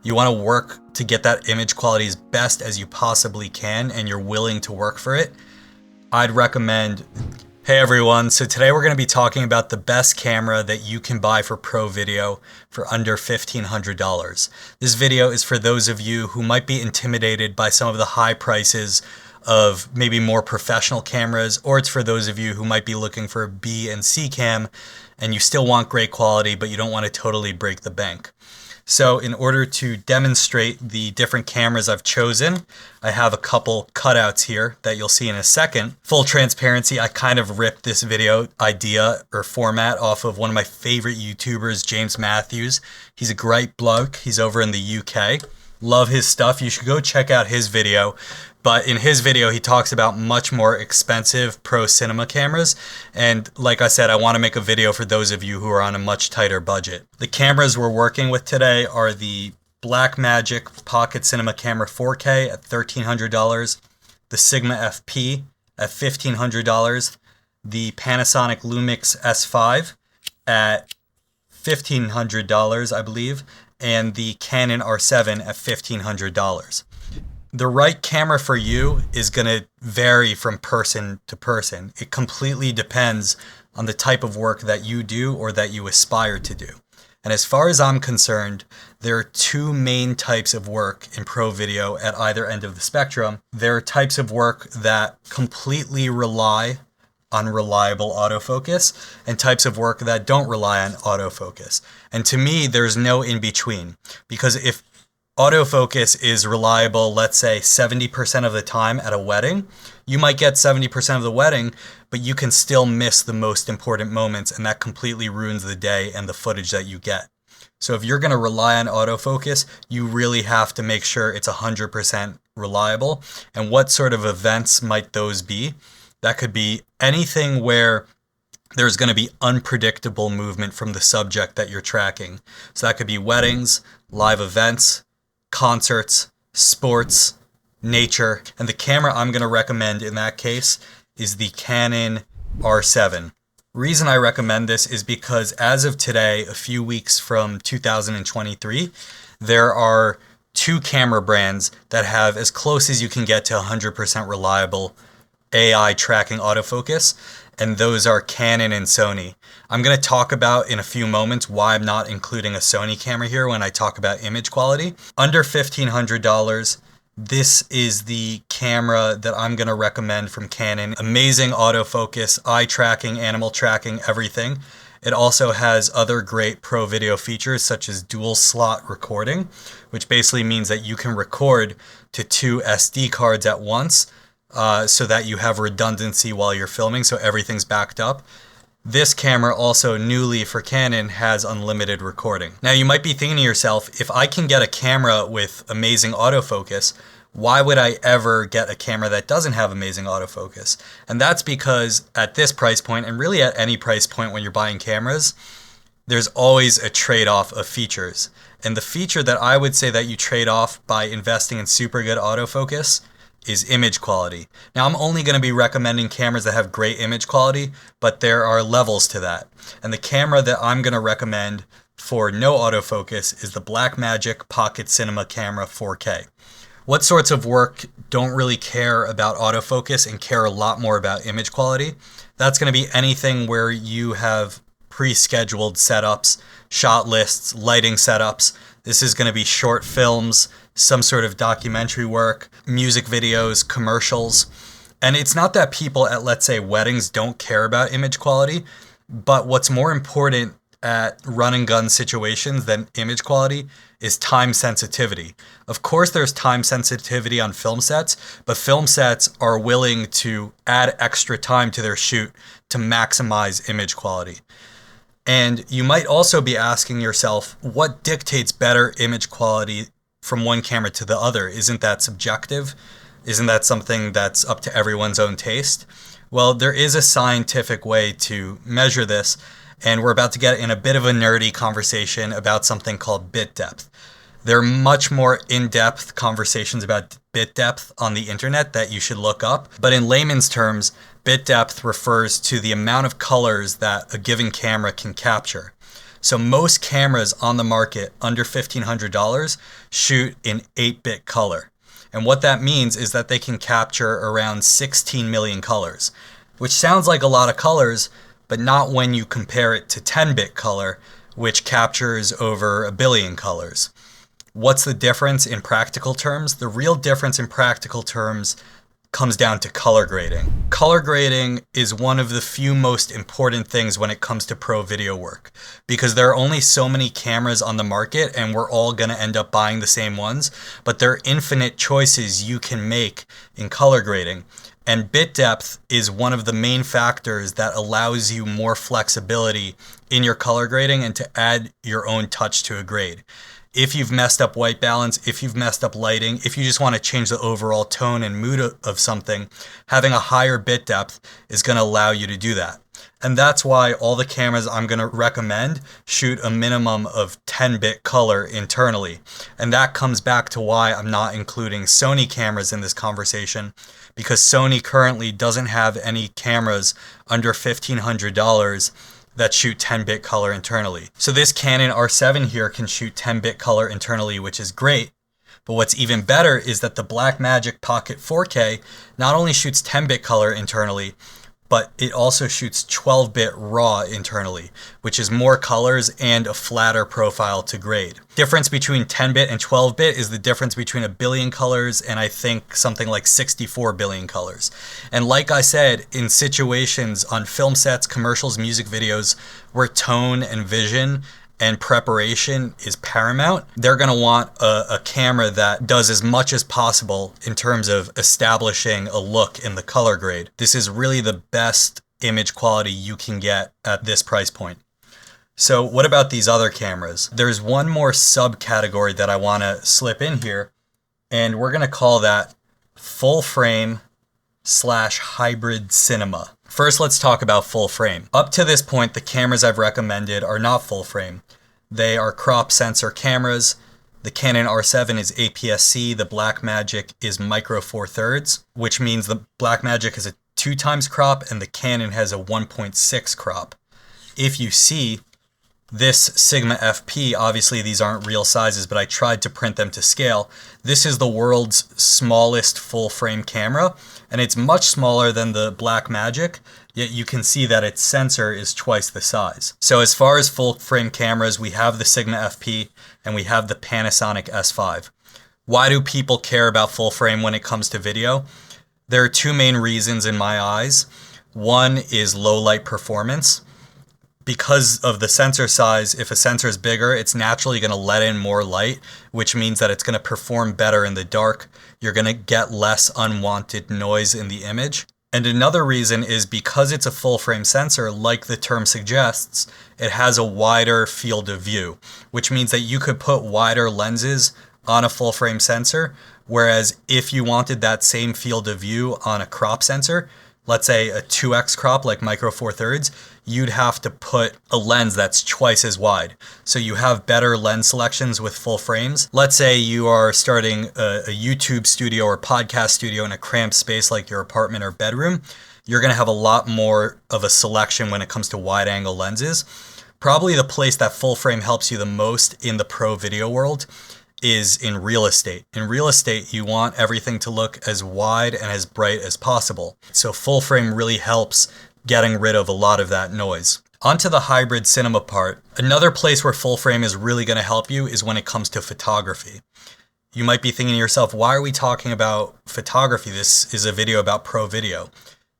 you want to work to get that image quality as best as you possibly can, and you're willing to work for it, I'd recommend... Hey everyone, so today we're going to be talking about the best camera that you can buy for pro video for under $1,500. This video is for those of you who might be intimidated by some of the high prices of maybe more professional cameras, or it's for those of you who might be looking for a B and C cam and you still want great quality but you don't want to totally break the bank. So in order to demonstrate the different cameras I've chosen, I have a couple cutouts here that you'll see in a second. Full transparency, I kind of ripped this video idea or format off of one of my favorite YouTubers, James Matthews. He's a great bloke. He's over in the UK. Love his stuff. You should go check out his video. But in his video, he talks about much more expensive pro cinema cameras. And like I said, I want to make a video for those of you who are on a much tighter budget. The cameras we're working with today are the Blackmagic Pocket Cinema Camera 4K at $1,300, the Sigma FP at $1,500, the Panasonic Lumix S5 at $1,500, I believe, and the Canon R7 at $1,500. The right camera for you is going to vary from person to person. It completely depends on the type of work that you do or that you aspire to do. And as far as I'm concerned, there are two main types of work in pro video at either end of the spectrum. There are types of work that completely rely on reliable autofocus and types of work that don't rely on autofocus. And to me, there's no in between, because if autofocus is reliable, let's say 70% of the time at a wedding, you might get 70% of the wedding, but you can still miss the most important moments, and that completely ruins the day and the footage that you get. So if you're going to rely on autofocus, you really have to make sure it's 100% reliable. And what sort of events might those be? That could be anything where there's going to be unpredictable movement from the subject that you're tracking. So that could be weddings, live events, concerts, sports, nature. And the camera I'm going to recommend in that case is the Canon R7. Reason I recommend this is because as of today, a few weeks from 2023, there are two camera brands that have as close as you can get to 100% reliable AI tracking autofocus, and those are Canon and Sony. I'm going to talk about in a few moments why I'm not including a Sony camera here when I talk about image quality. Under $1,500, this is the camera that I'm going to recommend from Canon. Amazing autofocus, eye tracking, animal tracking, everything. It also has other great pro video features such as dual slot recording, which basically means that you can record to two SD cards at once, so that you have redundancy while you're filming, so everything's backed up. This camera, also newly for Canon, has unlimited recording. Now you might be thinking to yourself, if I can get a camera with amazing autofocus, why would I ever get a camera that doesn't have amazing autofocus? And that's because at this price point, and really at any price point when you're buying cameras, there's always a trade-off of features. And the feature that I would say that you trade off by investing in super good autofocus is image quality. Now, I'm only going to be recommending cameras that have great image quality, but there are levels to that. And the camera that I'm going to recommend for no autofocus is the Blackmagic Pocket Cinema Camera 4K. What sorts of work don't really care about autofocus and care a lot more about image quality? That's going to be anything where you have pre-scheduled setups, shot lists, lighting setups. This is going to be short films, some sort of documentary work, music videos, commercials. And it's not that people at, let's say, weddings don't care about image quality, but what's more important at run and gun situations than image quality is time sensitivity. Of course, there's time sensitivity on film sets, but film sets are willing to add extra time to their shoot to maximize image quality. And you might also be asking yourself, what dictates better image quality from one camera to the other? Isn't that subjective? Isn't that something that's up to everyone's own taste? Well, there is a scientific way to measure this, and we're about to get in a bit of a nerdy conversation about something called bit depth. There are much more in-depth conversations about bit depth on the internet that you should look up, but in layman's terms, bit depth refers to the amount of colors that a given camera can capture. So most cameras on the market under $1,500 shoot in 8-bit color. And what that means is that they can capture around 16 million colors, which sounds like a lot of colors, but not when you compare it to 10-bit color, which captures over a billion colors. What's the difference in practical terms? The real difference in practical terms comes down to color grading. Color grading is one of the few most important things when it comes to pro video work, because there are only so many cameras on the market and we're all going to end up buying the same ones, but there are infinite choices you can make in color grading. And bit depth is one of the main factors that allows you more flexibility in your color grading and to add your own touch to a grade. If you've messed up white balance, if you've messed up lighting, if you just want to change the overall tone and mood of something, having a higher bit depth is going to allow you to do that. And that's why all the cameras I'm going to recommend shoot a minimum of 10-bit color internally. And that comes back to why I'm not including Sony cameras in this conversation, because Sony currently doesn't have any cameras under $1,500 that shoot 10-bit color internally. So this Canon R7 here can shoot 10-bit color internally, which is great. But what's even better is that the Blackmagic Pocket 4K not only shoots 10-bit color internally, but it also shoots 12-bit RAW internally, which is more colors and a flatter profile to grade. Difference between 10-bit and 12-bit is the difference between a billion colors and I think something like 64 billion colors. And like I said, in situations on film sets, commercials, music videos, where tone and vision and preparation is paramount, they're going to want a camera that does as much as possible in terms of establishing a look in the color grade. This is really the best image quality you can get at this price point. So what about these other cameras? There's one more subcategory that I want to slip in here, and we're going to call that full frame / hybrid cinema. First, let's talk about full frame. Up to this point, the cameras I've recommended are not full frame. They are crop sensor cameras. The Canon R7 is APS-C. The Blackmagic is micro four thirds, which means the Blackmagic is a 2x crop and the Canon has a 1.6 crop. If you see this Sigma FP, obviously these aren't real sizes, but I tried to print them to scale. This is the world's smallest full frame camera, and it's much smaller than the Blackmagic, yet you can see that its sensor is twice the size. So as far as full frame cameras, we have the Sigma FP and we have the Panasonic S5. Why do people care about full frame when it comes to video? There are two main reasons in my eyes. One is low light performance. Because of the sensor size, if a sensor is bigger, it's naturally going to let in more light, which means that it's going to perform better in the dark. You're going to get less unwanted noise in the image. And another reason is because it's a full frame sensor, like the term suggests, it has a wider field of view, which means that you could put wider lenses on a full frame sensor, whereas if you wanted that same field of view on a crop sensor, let's say a 2x crop like micro four thirds, you'd have to put a lens that's twice as wide. So you have better lens selections with full frames. Let's say you are starting a YouTube studio or podcast studio in a cramped space like your apartment or bedroom. You're going to have a lot more of a selection when it comes to wide angle lenses. Probably the place that full frame helps you the most in the pro video world is in real estate. In real estate, you want everything to look as wide and as bright as possible. So full frame really helps getting rid of a lot of that noise. Onto the hybrid cinema part. Another place where full frame is really going to help you is when it comes to photography. You might be thinking to yourself, why are we talking about photography? This is a video about pro video.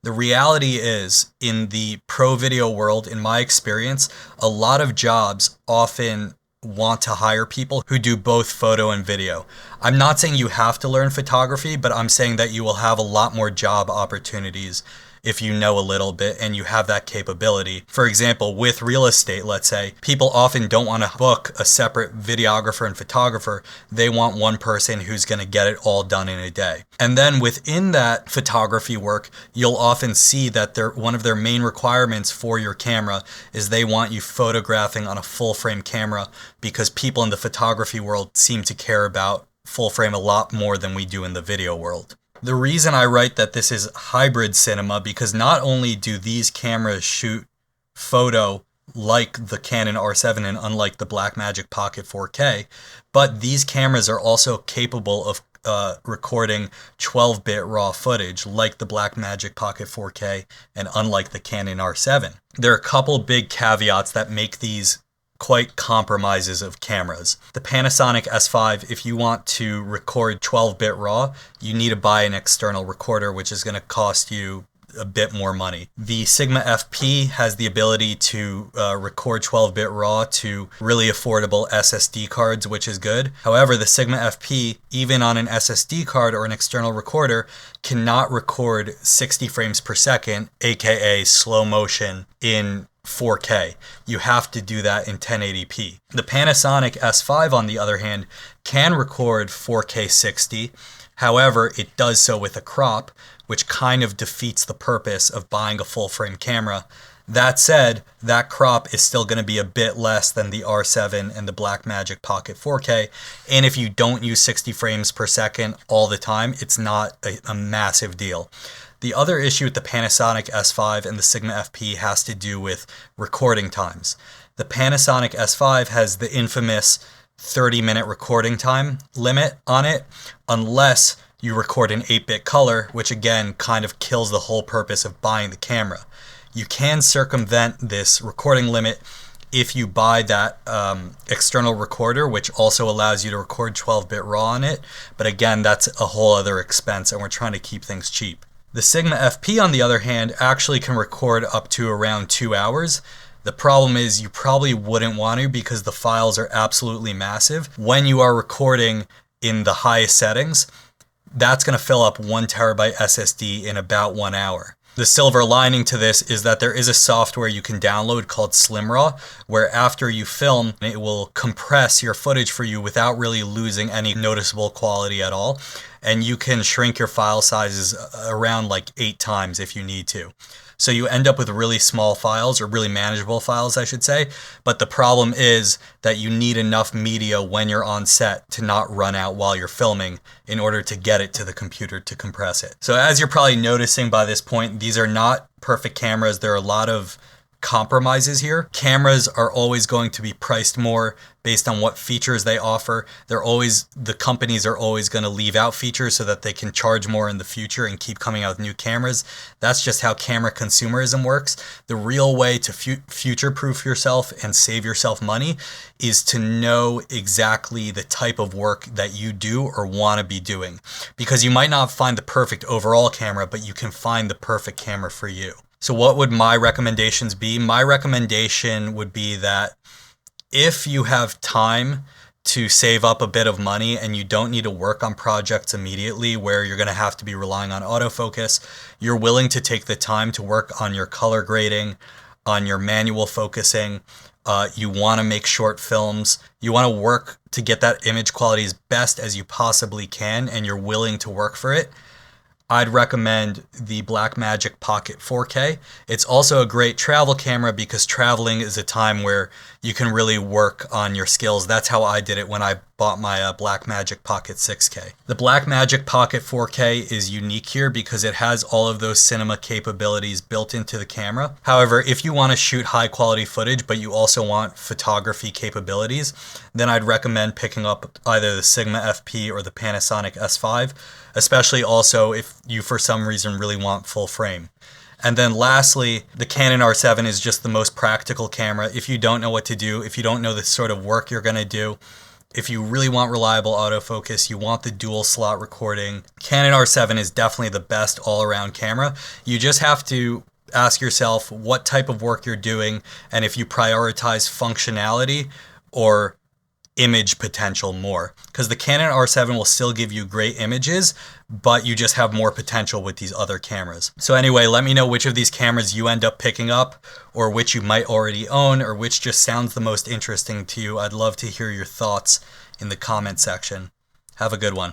The reality is, in the pro video world, in my experience, a lot of jobs often want to hire people who do both photo and video. I'm not saying you have to learn photography, but I'm saying that you will have a lot more job opportunities if you know a little bit and you have that capability. For example, with real estate, let's say, people often don't want to book a separate videographer and photographer. They want one person who's going to get it all done in a day. And then within that photography work, you'll often see that one of their main requirements for your camera is they want you photographing on a full frame camera, because people in the photography world seem to care about full frame a lot more than we do in the video world. The reason I write that this is hybrid cinema, because not only do these cameras shoot photo like the Canon R7 and unlike the Blackmagic Pocket 4K, but these cameras are also capable of recording 12-bit raw footage like the Blackmagic Pocket 4K and unlike the Canon R7. There are a couple big caveats that make these quite compromises of cameras. The Panasonic S5, if you want to record 12-bit RAW, you need to buy an external recorder, which is going to cost you a bit more money. The Sigma FP has the ability to record 12-bit RAW to really affordable SSD cards, which is good. However, the Sigma FP, even on an SSD card or an external recorder, cannot record 60 frames per second, aka slow motion, in 4K. You have to do that in 1080p. The Panasonic S5, on the other hand, can record 4K 60. However, it does so with a crop, which kind of defeats the purpose of buying a full frame camera. That said, that crop is still going to be a bit less than the R7 and the Blackmagic Pocket 4K. And if you don't use 60 frames per second all the time, it's not a massive deal. The other issue with the Panasonic S5 and the Sigma FP has to do with recording times. The Panasonic S5 has the infamous 30-minute recording time limit on it, unless you record in 8-bit color, which again kind of kills the whole purpose of buying the camera. You can circumvent this recording limit if you buy that external recorder, which also allows you to record 12-bit RAW on it. But again, that's a whole other expense, and we're trying to keep things cheap. The Sigma FP, on the other hand, actually can record up to around 2 hours. The problem is you probably wouldn't want to because the files are absolutely massive. When you are recording in the highest settings, that's going to fill up 1 terabyte SSD in about 1 hour. The silver lining to this is that there is a software you can download called SlimRAW, where after you film, it will compress your footage for you without really losing any noticeable quality at all. And you can shrink your file sizes around like 8 times if you need to. So you end up with really small files, or really manageable files, I should say. But the problem is that you need enough media when you're on set to not run out while you're filming in order to get it to the computer to compress it. So as you're probably noticing by this point, these are not perfect cameras. There are a lot of compromises here. Cameras are always going to be priced more based on what features they offer. The companies are always going to leave out features so that they can charge more in the future and keep coming out with new cameras. That's just how camera consumerism works. The real way to future-proof yourself and save yourself money is to know exactly the type of work that you do or want to be doing. Because you might not find the perfect overall camera, but you can find the perfect camera for you. So what would my recommendations be? My recommendation would be that if you have time to save up a bit of money and you don't need to work on projects immediately where you're going to have to be relying on autofocus, you're willing to take the time to work on your color grading, on your manual focusing, you want to make short films, you want to work to get that image quality as best as you possibly can, and you're willing to work for it, I'd recommend the Blackmagic Pocket 4K. It's also a great travel camera because traveling is a time where you can really work on your skills. That's how I did it when I bought my Blackmagic Pocket 6K. The Blackmagic Pocket 4K is unique here because it has all of those cinema capabilities built into the camera. However, if you want to shoot high quality footage, but you also want photography capabilities, then I'd recommend picking up either the Sigma FP or the Panasonic S5, especially also if you for some reason really want full frame. And then lastly, the Canon R7 is just the most practical camera. If you don't know what to do, if you don't know the sort of work you're going to do, if you really want reliable autofocus, you want the dual slot recording, Canon R7 is definitely the best all-around camera. You just have to ask yourself what type of work you're doing and if you prioritize functionality or image potential more, because the Canon R7 will still give you great images, but you just have more potential with these other cameras. So anyway, let me know which of these cameras you end up picking up, or which you might already own, or which just sounds the most interesting to you. I'd love to hear your thoughts in the comment section. Have a good one.